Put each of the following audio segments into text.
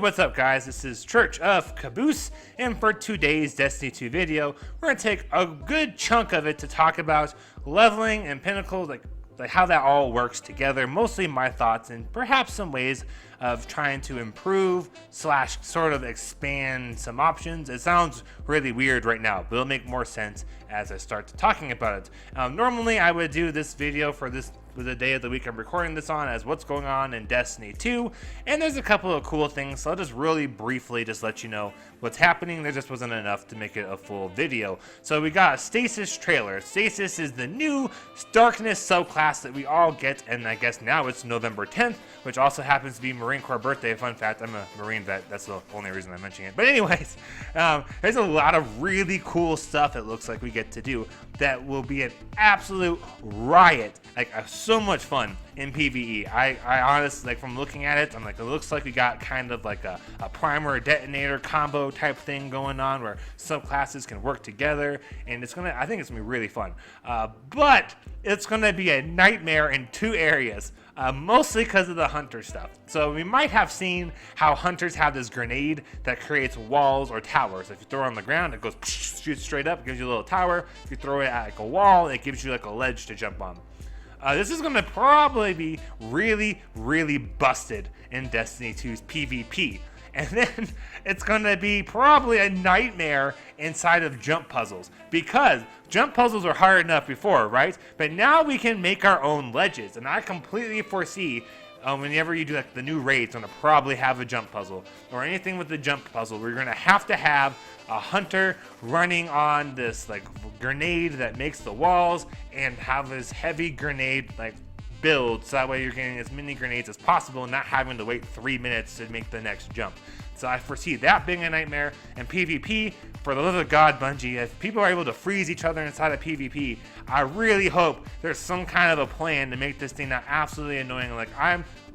what's up guys? This is Church of Caboose, and for today's Destiny 2 video, we're going to take a good chunk of it to talk about leveling and Pinnacle, like how that all works together, mostly my thoughts and perhaps some ways of trying to improve / sort of expand some options. It sounds really weird right now, but it'll make more sense as I start talking about it. Normally I would do this video for the day of the week I'm recording this on as what's going on in Destiny 2, and there's a couple of cool things, so I'll just really briefly just let you know what's happening. There just wasn't enough to make it a full video. So we got a Stasis trailer. Stasis is the new Darkness subclass that we all get, and I guess now it's November 10th, which also happens to be Marine Corps birthday. Fun fact, I'm a Marine vet, that's the only reason I'm mentioning it. But anyways, there's a lot of really cool stuff it looks like we get to do that will be an absolute riot, like so much fun in PvE. I honestly, like, from looking at it, I'm like, it looks like we got kind of like a primer detonator combo type thing going on where subclasses can work together, and I think it's gonna be really fun. But it's gonna be a nightmare in two areas. Mostly because of the hunter stuff. So we might have seen how hunters have this grenade that creates walls or towers. If you throw it on the ground, it goes shoots straight up, gives you a little tower. If you throw it at like a wall, it gives you like a ledge to jump on. This is going to probably be really, really busted in Destiny 2's PvP. And then it's going to be probably a nightmare inside of jump puzzles, because jump puzzles were hard enough before, right? But now we can make our own ledges, and I completely foresee whenever you do like the new raids, going to probably have a jump puzzle or anything with the jump puzzle. We're going to have a hunter running on this like grenade that makes the walls, and have this heavy grenade like build, so that way you're getting as many grenades as possible and not having to wait 3 minutes to make the next jump. So I foresee that being a nightmare. And PvP, for the love of God, Bungie, if people are able to freeze each other inside of PvP, I really hope there's some kind of a plan to make this thing not absolutely annoying. Like,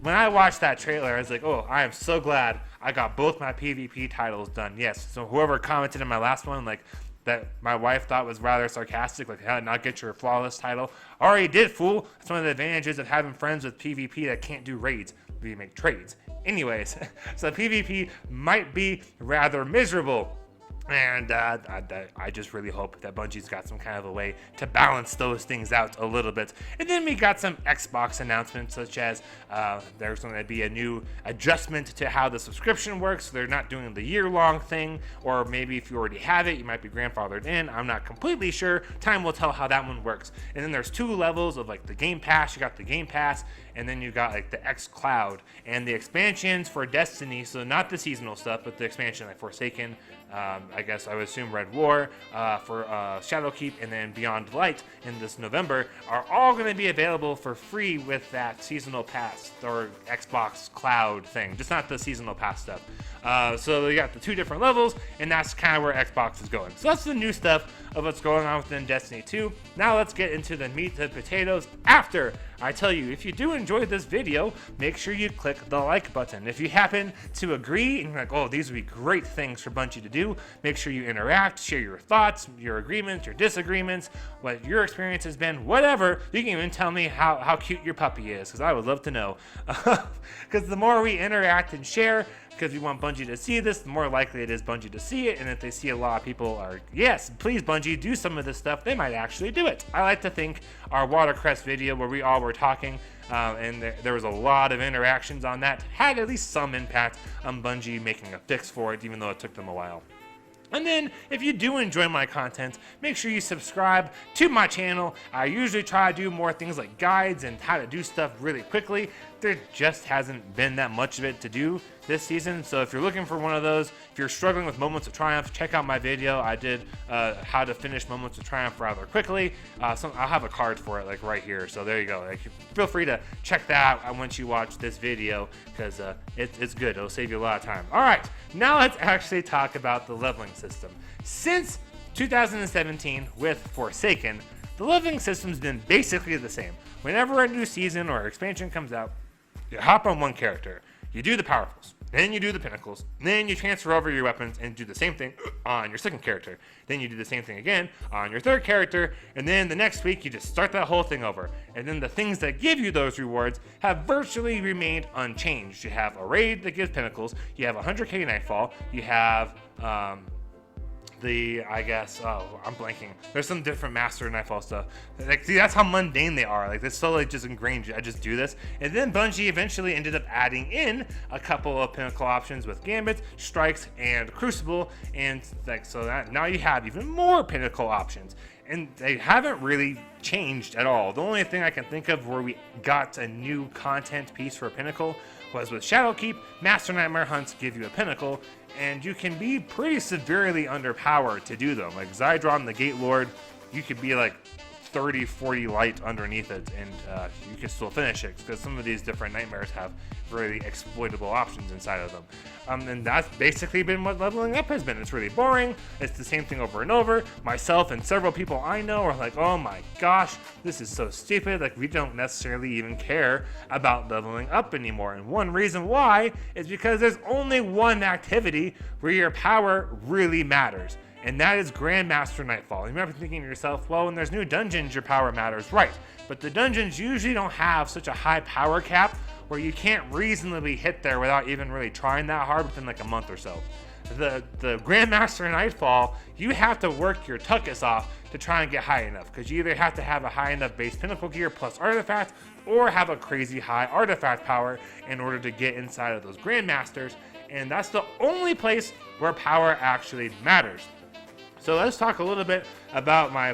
when I watched that trailer, I was like, oh, I am so glad I got both my PvP titles done. Yes, so whoever commented in my last one, like, that my wife thought was rather sarcastic, like, how to not get your flawless title. Already did, fool. That's one of the advantages of having friends with PvP that can't do raids. We make trades. Anyways, so PvP might be rather miserable. And I just really hope that Bungie's got some kind of a way to balance those things out a little bit. And then we got some Xbox announcements, such as there's going to be a new adjustment to how the subscription works. They're not doing the year-long thing, or maybe if you already have it, you might be grandfathered in. I'm not completely sure. Time will tell how that one works. And then there's two levels of like the Game Pass. You got the Game Pass, and then you got like the X Cloud and the expansions for Destiny. So not the seasonal stuff, but the expansion like Forsaken. I guess I would assume Red War for Shadowkeep, and then Beyond Light in this November are all going to be available for free with that seasonal pass or Xbox Cloud thing, just not the seasonal pass stuff. So we got the two different levels, and that's kind of where Xbox is going. So that's the new stuff of what's going on within Destiny 2. Now let's get into the meat and potatoes after I tell you. If you do enjoy this video, make sure you click the like button. If you happen to agree and you're like, oh, these would be great things for Bungie to do, make sure you interact, share your thoughts, your agreements, your disagreements, what your experience has been, whatever. You can even tell me how cute your puppy is, because I would love to know. Because the more we interact and share, because we want Bungie to see this, the more likely it is Bungie to see it. And if they see a lot of people are, yes, please Bungie, do some of this stuff, they might actually do it. I like to think our Watercrest video where we all were talking, and there was a lot of interactions on that, had at least some impact on Bungie making a fix for it, even though it took them a while. And then, if you do enjoy my content, make sure you subscribe to my channel. I usually try to do more things like guides and how to do stuff really quickly. There just hasn't been that much of it to do this season, so if you're looking for one of those, if you're struggling with Moments of Triumph, check out my video. I did how to finish Moments of Triumph rather quickly. So I'll have a card for it like right here, so there you go. Like, feel free to check that out once you watch this video, because it's good. It'll save you a lot of time. All right, now let's actually talk about the leveling system. Since 2017 with Forsaken, the leveling system's been basically the same. Whenever a new season or expansion comes out, you hop on one character, you do the powerfuls, Then you do the Pinnacles. Then you transfer over your weapons and do the same thing on your second character. Then you do the same thing again on your third character. And then the next week, you just start that whole thing over. And then the things that give you those rewards have virtually remained unchanged. You have a raid that gives Pinnacles. You have 100k Nightfall. You have I'm blanking. There's some different Master Nightfall stuff. Like, see, that's how mundane they are. Like, that's so like just ingrained. I just do this. And then Bungie eventually ended up adding in a couple of Pinnacle options with Gambits, Strikes, and Crucible. And like, so that now you have even more Pinnacle options. And they haven't really changed at all. The only thing I can think of where we got a new content piece for a Pinnacle was with Shadowkeep. Master Nightmare Hunts give you a Pinnacle, and you can be pretty severely underpowered to do them. Like Zydron, the Gate Lord, you could be like 30, 40 light underneath it, and you can still finish it, because some of these different nightmares have really exploitable options inside of them. And that's basically been what leveling up has been. It's really boring. It's the same thing over and over. Myself and several people I know are like, oh my gosh, this is so stupid. Like, we don't necessarily even care about leveling up anymore. And one reason why is because there's only one activity where your power really matters. And that is Grandmaster Nightfall. You might be thinking to yourself, well, when there's new dungeons, your power matters. Right. But the dungeons usually don't have such a high power cap where you can't reasonably hit there without even really trying that hard within like a month or so. The Grandmaster Nightfall, you have to work your tuckus off to try and get high enough, because you either have to have a high enough base Pinnacle gear plus artifact, or have a crazy high artifact power in order to get inside of those Grandmasters. And that's the only place where power actually matters. So let's talk a little bit about my,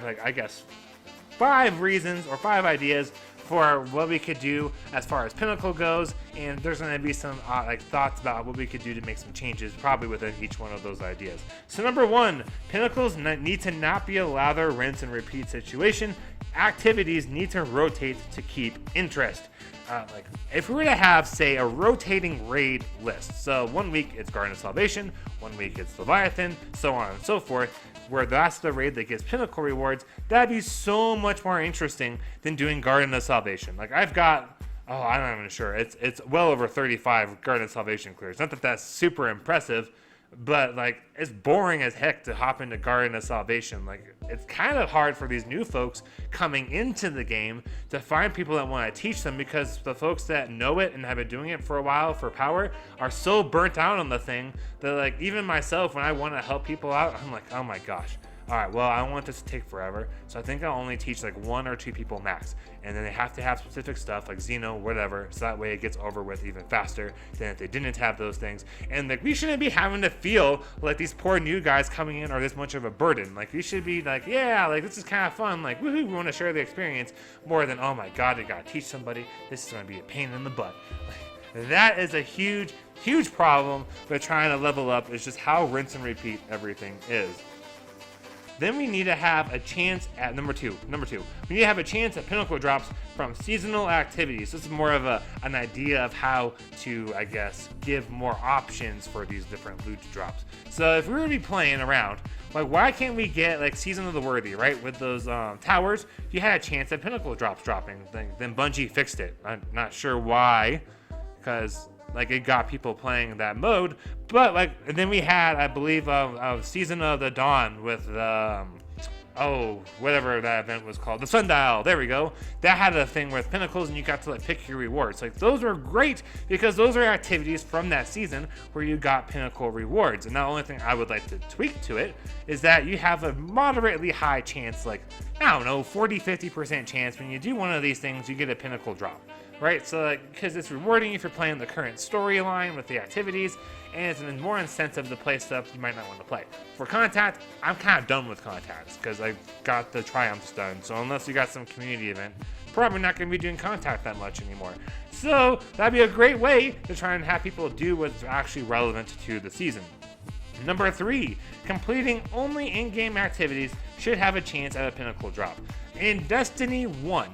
5 reasons or 5 ideas for what we could do as far as Pinnacle goes, and there's going to be some thoughts about what we could do to make some changes probably within each one of those ideas. So number 1, Pinnacles need to not be a lather, rinse, and repeat situation. Activities need to rotate to keep interest. If we were to have, say, a rotating raid list, so 1 week it's Garden of Salvation, 1 week it's Leviathan, so on and so forth, where that's the raid that gets Pinnacle rewards, that'd be so much more interesting than doing Garden of Salvation. Like, I've got, I'm not even sure, it's well over 35 Garden of Salvation clears. Not that that's super impressive, but like, it's boring as heck to hop into Garden of Salvation. Like, it's kind of hard for these new folks coming into the game to find people that want to teach them, because the folks that know it and have been doing it for a while for power are so burnt out on the thing that, like, even myself, when I want to help people out, I'm like, oh my gosh, all right, well, I don't want this to take forever, so I think I'll only teach like 1 or 2 people max, and then they have to have specific stuff like Xeno, whatever, so that way it gets over with even faster than if they didn't have those things. And like, we shouldn't be having to feel like these poor new guys coming in are this much of a burden. Like, we should be like, yeah, like, this is kind of fun, like, woohoo, we want to share the experience, more than, oh my god, I gotta teach somebody, this is going to be a pain in the butt. That is a huge problem with trying to level up, is just how rinse and repeat everything is. Then we need to have a chance at number two. We need to have a chance at Pinnacle drops from seasonal activities. This is more of an idea of how to, I guess, give more options for these different loot drops. So if we were to be playing around, like, why can't we get like Season of the Worthy, right? With those towers, you had a chance at Pinnacle drops dropping. Then Bungie fixed it. I'm not sure why, because like, it got people playing that mode. But like, and then we had, I believe, Season of the Dawn with whatever that event was called, the Sundial. There we go. That had a thing with Pinnacles, and you got to like pick your rewards. Like, those were great, because those are activities from that season where you got Pinnacle rewards. And the only thing I would like to tweak to it is that you have a moderately high chance, like, I don't know, 40-50% chance when you do one of these things, you get a Pinnacle drop. Right, so like, because it's rewarding if you're playing the current storyline with the activities, and it's more incentive to play stuff you might not want to play. For Contact, I'm kind of done with Contacts, because I got the Triumphs done, so unless you got some community event, probably not going to be doing Contact that much anymore. So that'd be a great way to try and have people do what's actually relevant to the season. Number 3, completing only in-game activities should have a chance at a Pinnacle drop. In Destiny 1,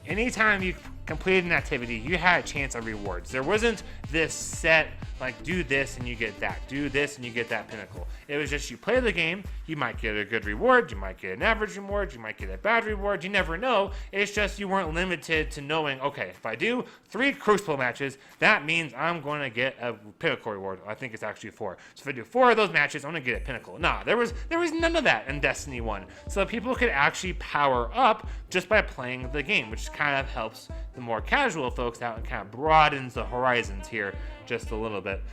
anytime you completed an activity, you had a chance of rewards. There wasn't this set like do this and you get that, do this and you get that pinnacle. It was just you play the game, you might get a good reward, you might get an average reward, you might get a bad reward, you never know. It's just you weren't limited to knowing, okay, if I do 3 Crucible matches, that means I'm going to get a pinnacle reward. I think it's actually 4. So if I do 4 of those matches, I'm going to get a pinnacle. Nah, there was none of that in Destiny 1. So people could actually power up just by playing the game, which kind of helps the more casual folks out and kind of broadens the horizons here just a little bit.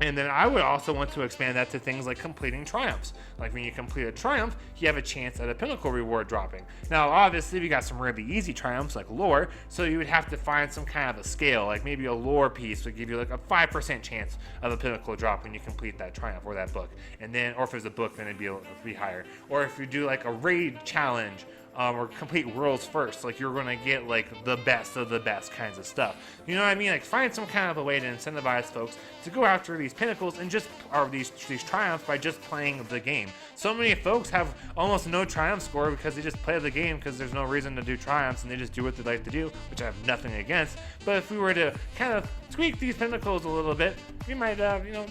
And then I would also want to expand that to things like completing triumphs. Like when you complete a triumph, you have a chance at a pinnacle reward dropping. Now, obviously, we got some really easy triumphs like lore, so you would have to find some kind of a scale, like maybe a lore piece would give you like a 5% chance of a pinnacle drop when you complete that triumph or that book. And then, or if there's a book, then it'd be higher. Or if you do like a raid challenge, or complete worlds first, like you're gonna get like the best of the best kinds of stuff. You know what I mean? Like find some kind of a way to incentivize folks to go after these pinnacles and just, or these triumphs by just playing the game. So many folks have almost no triumph score because they just play the game because there's no reason to do triumphs and they just do what they like to do, which I have nothing against. But if we were to kind of tweak these pinnacles a little bit, we might,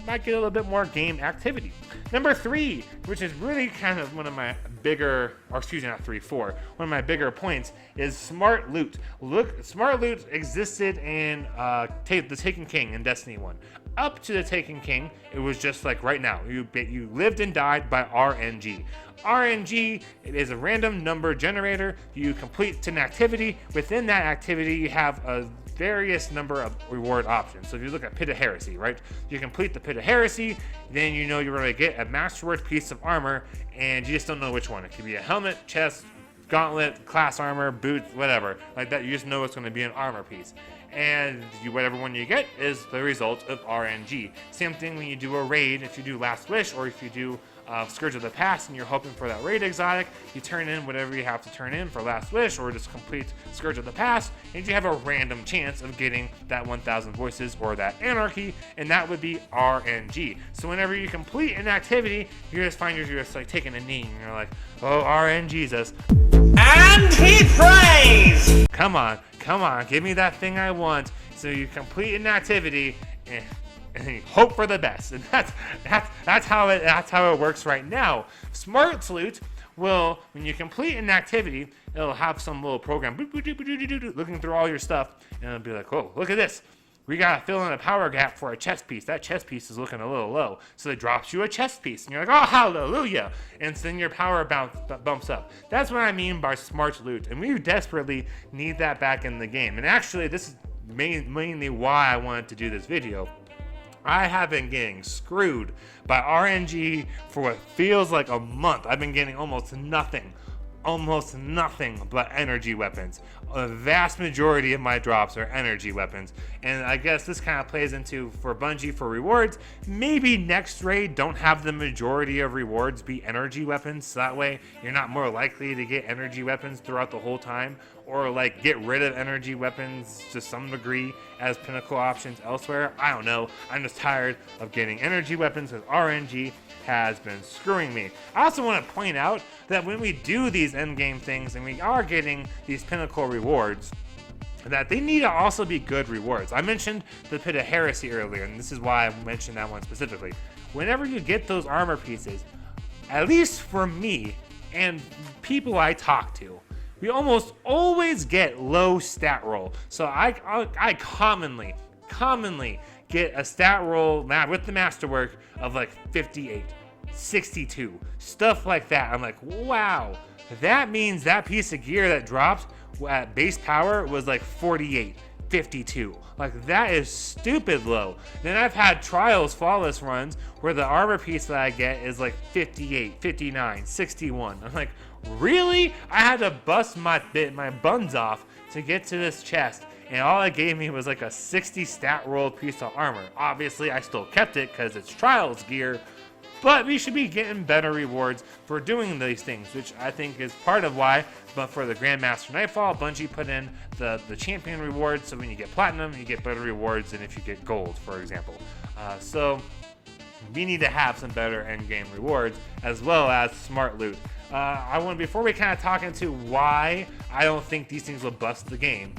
might get a little bit more game activity. Number 3, which is really kind of one of my bigger, or excuse me, not 3, 4. One of my bigger points is smart loot. Look, smart loot existed in the Taken King in Destiny 1. Up to the Taken King, it was just like right now. You lived and died by RNG. RNG, it is a random number generator. You complete an activity. Within that activity, you have a various number of reward options. So if you look at Pit of Heresy, right? You complete the Pit of Heresy, then you know you're going to get a masterwork piece of armor, and you just don't know which one. It could be a helmet, chest, gauntlet, class armor, boots, whatever. Like that, you just know it's going to be an armor piece. And whatever one you get is the result of RNG. Same thing when you do a raid, if you do Last Wish, or if you do Scourge of the Past and you're hoping for that raid exotic, you turn in whatever you have to turn in for Last Wish or just complete Scourge of the Past, and you have a random chance of getting that 1000 voices or that anarchy, and that would be RNG. So whenever you complete an activity, you just find you're just like taking a knee and you're like, oh, RNG Jesus. And he prays! Come on, give me that thing I want. So you complete an activity and you hope for the best, and that's how it works right now. Smart loot will, when you complete an activity, it'll have some little program looking through all your stuff, and it'll be like, oh, look at this. We gotta fill in a power gap for a chest piece. That chest piece is looking a little low, so it drops you a chest piece, and you're like, oh, hallelujah! And so then your power bumps up. That's what I mean by smart loot, and we desperately need that back in the game. And actually, this is mainly why I wanted to do this video. I have been getting screwed by RNG for what feels like a month. I've been getting almost nothing but energy weapons. A vast majority of my drops are energy weapons, and I guess this kind of plays into, for Bungie, for rewards, maybe next raid don't have the majority of rewards be energy weapons, so that way you're not more likely to get energy weapons throughout the whole time, or like get rid of energy weapons to some degree as pinnacle options elsewhere. I don't know. I'm just tired of getting energy weapons because RNG has been screwing me. I also want to point out that when we do these endgame things and we are getting these pinnacle rewards, that they need to also be good rewards. I mentioned the Pit of Heresy earlier, and this is why I mentioned that one specifically. Whenever you get those armor pieces, at least for me and people I talk to, we almost always get low stat roll. So I commonly get a stat roll with the masterwork of like 58, 62, stuff like that. I'm like, wow, that means that piece of gear that dropped at base power was like 48, 52. Like, that is stupid low. Then I've had trials flawless runs where the armor piece that I get is like 58, 59, 61. I'm like, really? I had to bust my buns off to get to this chest, and all it gave me was like a 60 stat roll piece of armor. Obviously, I still kept it because it's trials gear, but we should be getting better rewards for doing these things, which I think is part of why, but for the Grandmaster Nightfall, Bungie put in the champion rewards, so when you get platinum, you get better rewards than if you get gold, for example. So we need to have some better endgame rewards, as well as smart loot. Before we kind of talk into why I don't think these things will bust the game,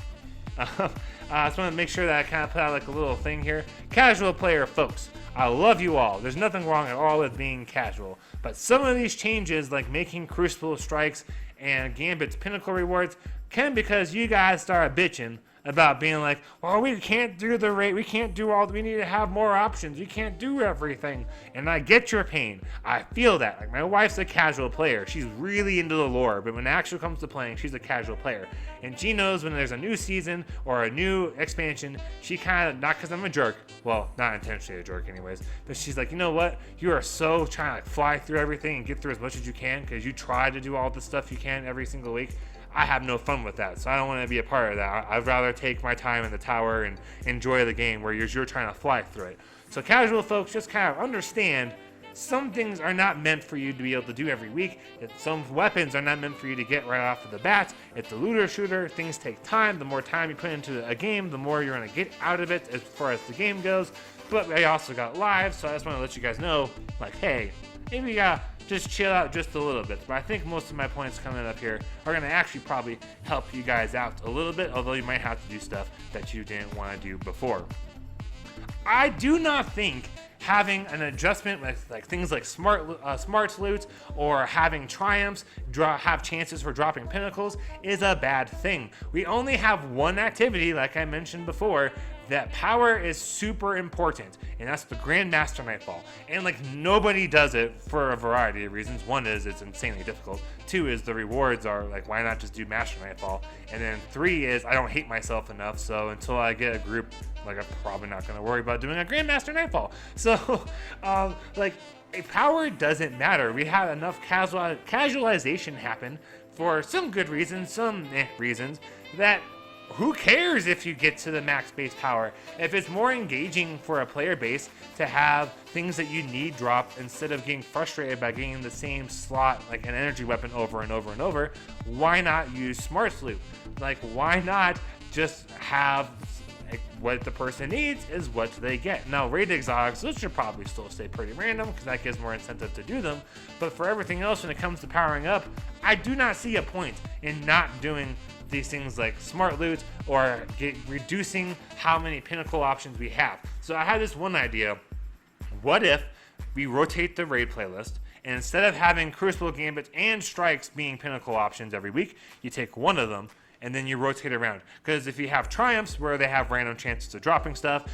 I just want to make sure that I kind of put out like a little thing here. Casual player folks, I love you all. There's nothing wrong at all with being casual. But some of these changes, like making Crucible strikes and Gambit's Pinnacle rewards, came because you guys started bitching about being like, well, we can't do the rate, we can't do all, we need to have more options, we can't do everything. And I get your pain. I feel that. Like, my wife's a casual player. She's really into the lore, but when it actually comes to playing, she's a casual player. And she knows when there's a new season or a new expansion, she kind of, not because I'm a jerk, well, not intentionally a jerk anyways, but she's like, you know what? You are so trying to like fly through everything and get through as much as you can because you try to do all the stuff you can every single week. I have no fun with that, so I don't want to be a part of that. I'd rather take my time in the tower and enjoy the game where you're trying to fly through it. So casual folks, just kind of understand some things are not meant for you to be able to do every week. Some weapons are not meant for you to get right off of the bat. It's a looter shooter. Things take time. The more time you put into a game, the more you're going to get out of it as far as the game goes. But I also got live, so I just want to let you guys know, like, hey, maybe you gotta just chill out just a little bit. But I think most of my points coming up here are going to actually probably help you guys out a little bit, although you might have to do stuff that you didn't want to do before. I do not think having an adjustment with like things like smart loot or having triumphs have chances for dropping pinnacles is a bad thing. We only have one activity, like I mentioned before, that power is super important, and that's the Grandmaster Nightfall. And like nobody does it for a variety of reasons. One is it's insanely difficult. Two is the rewards are like, why not just do Master Nightfall? And then three is I don't hate myself enough, so until I get a group, like I'm probably not gonna worry about doing a Grandmaster Nightfall. So like power doesn't matter. We have enough casualization happen for some good reasons, some reasons, that who cares if you get to the max base power? If it's more engaging for a player base to have things that you need drop instead of getting frustrated by getting the same slot, like an energy weapon over and over and over, why not use Smart Loot? Like, why not just have like, what the person needs is what they get? Now, raid exotics, those should probably still stay pretty random because that gives more incentive to do them. But for everything else, when it comes to powering up, I do not see a point in not doing these things like smart loot or reducing how many pinnacle options we have. So I had this one idea. What if we rotate the raid playlist, and instead of having Crucible, Gambit, and Strikes being pinnacle options every week, you take one of them and then you rotate around? Because if you have triumphs where they have random chances of dropping stuff,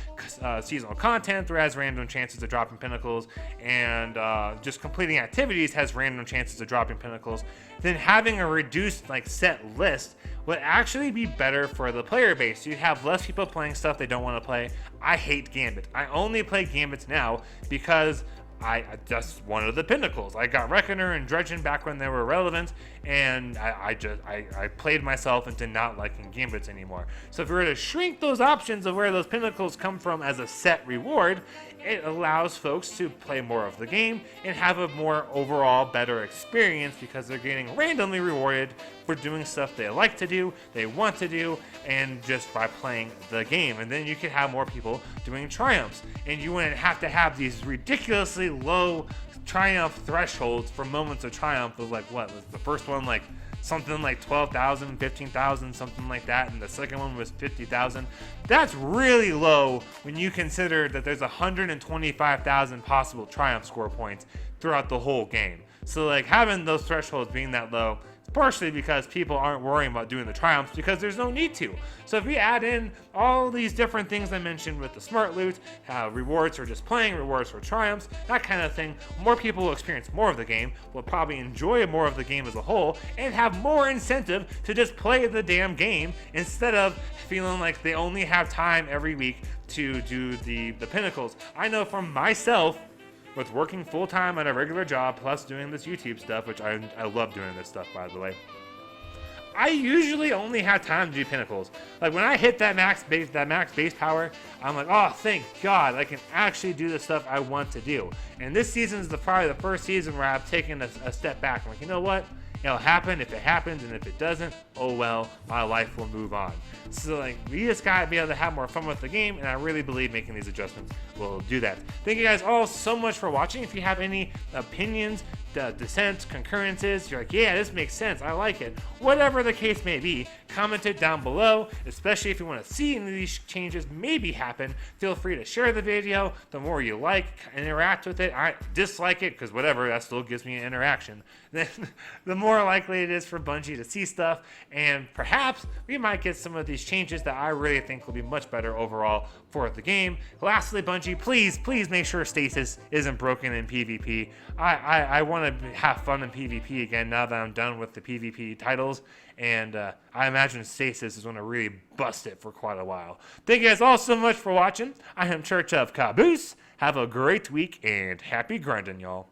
seasonal content where it has random chances of dropping pinnacles, and just completing activities has random chances of dropping pinnacles, then having a reduced like set list would actually be better for the player base. You'd have less people playing stuff they don't want to play. I hate Gambit. I only play Gambits now because I just wanted the pinnacles. I got Reckoner and Dredgen back when they were relevant, and I played myself into not liking Gambits anymore. So if we were to shrink those options of where those pinnacles come from as a set reward, it allows folks to play more of the game and have a more overall better experience because they're getting randomly rewarded for doing stuff they like to do, they want to do, and just by playing the game. And then you could have more people doing triumphs, and you wouldn't have to have these ridiculously low triumph thresholds for moments of triumph of like, what was the first one, like something like 12,000, 15,000, something like that, and the second one was 50,000. That's really low when you consider that there's 125,000 possible triumph score points throughout the whole game. So like having those thresholds being that low, partially because people aren't worrying about doing the triumphs because there's no need to. So if we add in all these different things I mentioned with the smart loot, rewards for just playing, rewards for triumphs, that kind of thing, more people will experience more of the game, will probably enjoy more of the game as a whole, and have more incentive to just play the damn game instead of feeling like they only have time every week to do the pinnacles. I know for myself, with working full-time at a regular job plus doing this YouTube stuff, which I love doing this stuff, by the way, I usually only have time to do pinnacles. Like when I hit that max base power, I'm like, oh, thank God, I can actually do the stuff I want to do. And this season is probably the first season where I've taken a step back. I'm like, you know what? It'll happen if it happens, and if it doesn't, oh well, my life will move on. So like, we just gotta be able to have more fun with the game, and I really believe making these adjustments will do that. Thank you guys all so much for watching. If you have any opinions, dissent, concurrences, you're like, yeah, this makes sense, I like it. Whatever the case may be, comment it down below, especially if you want to see any of these changes maybe happen. Feel free to share the video. The more you like, interact with it. I dislike it, because whatever, that still gives me an interaction. Then the more likely it is for Bungie to see stuff, and perhaps we might get some of these changes that I really think will be much better overall for the game. Lastly, Bungie, please make sure Stasis isn't broken in PvP. I want to have fun in PvP again now that I'm done with the PvP titles, and I imagine Stasis is going to really bust it for quite a while. Thank you guys all so much for watching. I am Church of Caboose. Have a great week, and happy grinding, y'all.